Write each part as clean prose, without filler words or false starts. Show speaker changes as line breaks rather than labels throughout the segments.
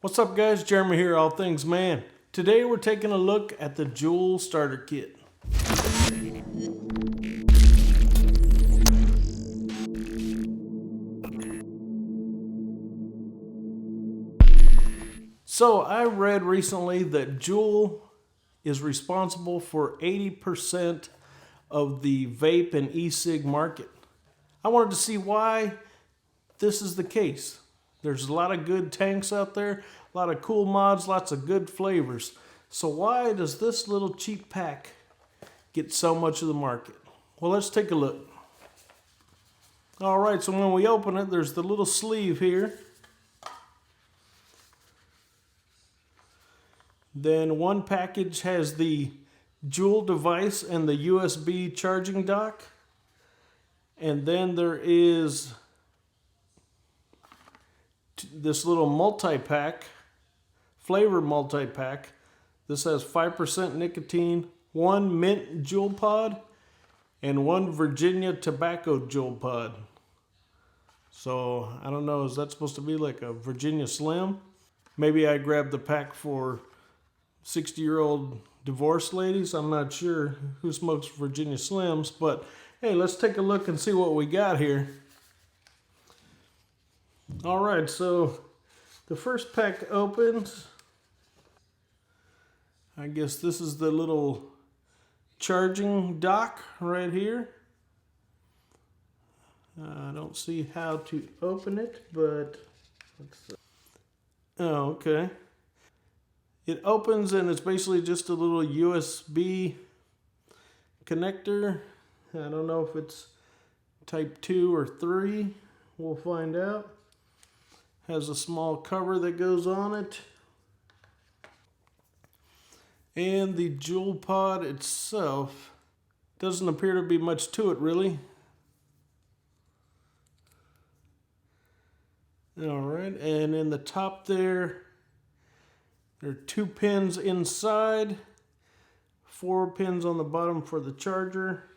What's up guys, Jeremy here, All Things Man. Today we're taking a look at the JUUL starter kit. So I read recently that JUUL is responsible for 80% of the vape and e-cig market. I wanted to see why this is the case. There's a lot of good tanks out there, a lot of cool mods, lots of good flavors. So why does this little cheap pack get so much of the market? Well, let's take a look. All right, so when we open it, there's the little sleeve here. Then one package has the JUUL device and the USB charging dock. And then there is this little multi-pack, flavor multi-pack. This has 5% nicotine, one mint JUUL pod, and one Virginia tobacco JUUL pod. So, I don't know, is that supposed to be like a Virginia Slim? Maybe I grabbed the pack for 60-year-old divorced ladies. I'm not sure who smokes Virginia Slims, but hey, let's take a look and see what we got here. All right, so the first pack opens. I guess this is the little charging dock right here. I don't see how to open it, but let's see. Oh, okay. It opens and it's basically just a little USB connector. I don't know if it's type 2 or 3. We'll find out. Has a small cover that goes on it. And the JUUL pod itself doesn't appear to be much to it really. Alright, and in the top there are 2 pins inside, 4 pins on the bottom for the charger,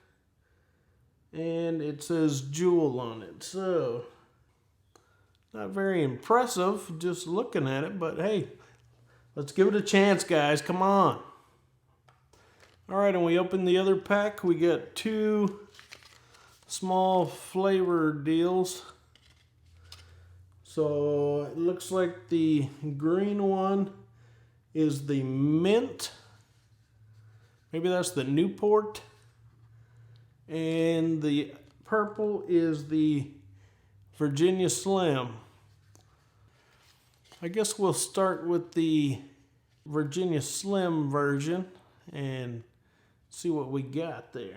and it says JUUL on it. So not very impressive just looking at it, but hey, let's give it a chance, guys. Come on. All right, and we open the other pack. We got 2 small flavor deals. So it looks like the green one is the mint. Maybe that's the Newport. And the purple is the Virginia Slim. I guess we'll start with the Virginia Slim version and see what we got there.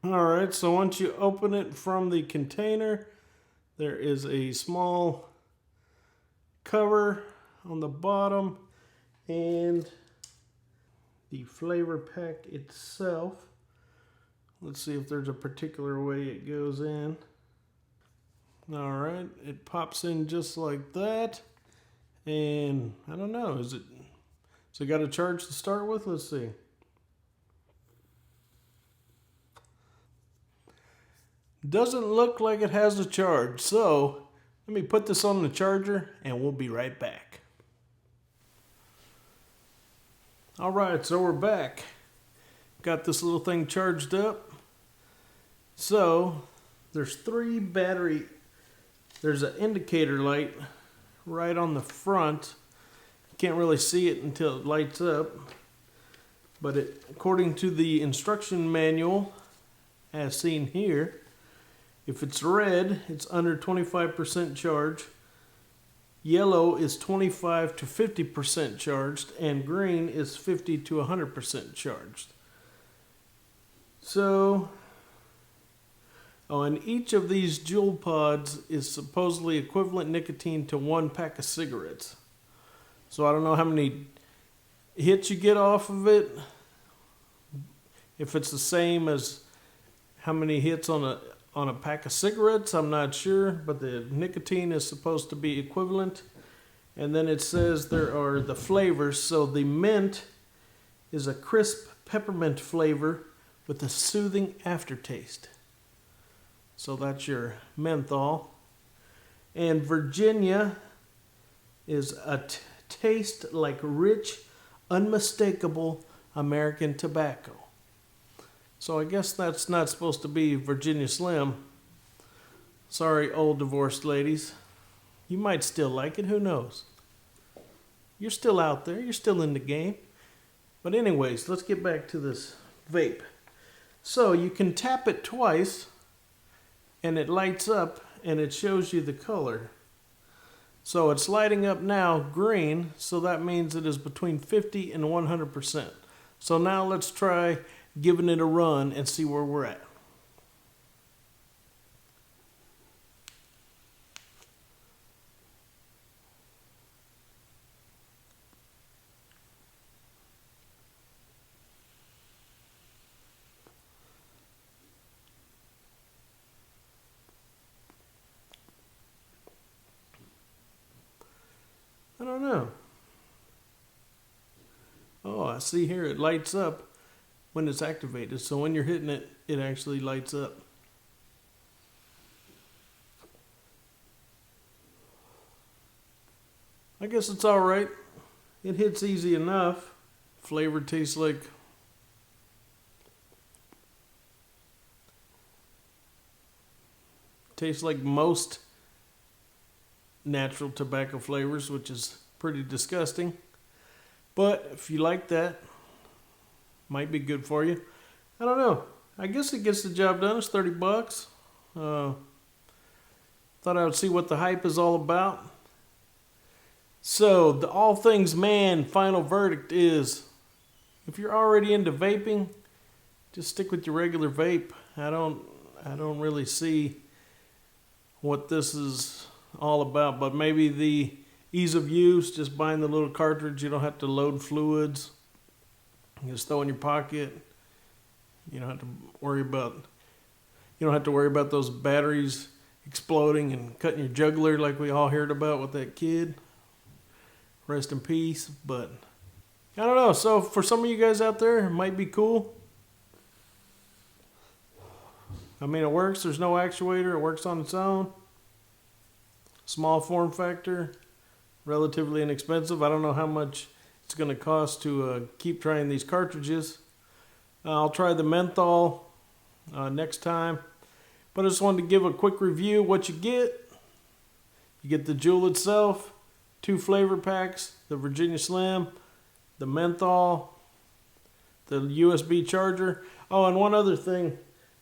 Alright, so once you open it from the container, there is a small cover on the bottom and the flavor pack itself. Let's see if there's a particular way it goes in. Alright, it pops in just like that. And I don't know, so it got a charge to start with? Let's see. Doesn't look like it has a charge, so let me put this on the charger and we'll be right back. Alright, so we're back. Got this little thing charged up. So there's 3 battery. There's an indicator light right on the front. You can't really see it until it lights up. But according to the instruction manual, as seen here, if it's red, it's under 25% charge. Yellow is 25 to 50% charged, and green is 50 to 100% charged. So, and each of these JUUL pods is supposedly equivalent nicotine to 1 pack of cigarettes. So I don't know how many hits you get off of it. If it's the same as how many hits on a pack of cigarettes, I'm not sure, but the nicotine is supposed to be equivalent. And then it says there are the flavors. So the mint is a crisp peppermint flavor with a soothing aftertaste. So that's your menthol. And Virginia is a taste like rich, unmistakable American tobacco. So I guess that's not supposed to be Virginia Slim. Sorry, old divorced ladies. You might still like it, who knows? You're still out there, you're still in the game. But anyways, let's get back to this vape. So you can tap it twice and it lights up and it shows you the color. So it's lighting up now green, so that means it is between 50 and 100%. So now let's try giving it a run and see where we're at. I don't know. Oh, I see here it lights up when it's activated. So when you're hitting it, it actually lights up. I guess it's all right. It hits easy enough. Flavor tastes like most natural tobacco flavors, which is pretty disgusting. But if you like that, might be good for you. I don't know. I guess it gets the job done. It's 30 bucks. Thought I would see what the hype is all about. So the all things man final verdict is, if you're already into vaping, just stick with your regular vape. I don't really see what this is all about, but maybe the ease of use, just buying the little cartridge. You don't have to load fluids. You just throw in your pocket. You don't have to worry about those batteries exploding and cutting your jugular like we all heard about with that kid. Rest in peace. But I don't know. So for some of you guys out there, it might be cool. I mean, it works. There's no actuator. It works on its own. Small form factor. Relatively inexpensive. I don't know how much it's going to cost to keep trying these cartridges. I'll try the menthol next time. But I just wanted to give a quick review. What you get the JUUL itself, 2 flavor packs, the Virginia Slim, the menthol, the USB charger. Oh, and one other thing,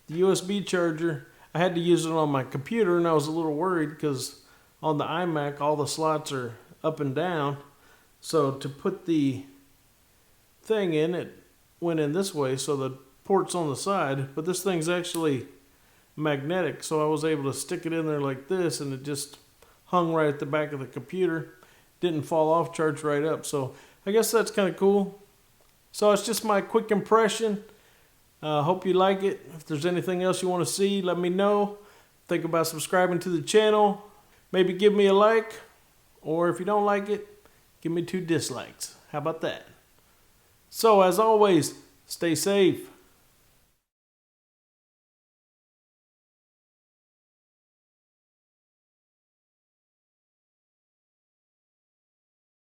the USB charger, I had to use it on my computer and I was a little worried because on the iMac all the slots are up and down. So to put the thing in, it went in this way, so the port's on the side, but this thing's actually magnetic, so I was able to stick it in there like this and it just hung right at the back of the computer. Didn't fall off, charged right up. So I guess that's kind of cool. So it's just my quick impression. Hope you like it. If there's anything else you want to see, let me know. Think about subscribing to the channel. Maybe give me a like. Or if you don't like it, give me 2 dislikes. How about that? So as always, stay safe.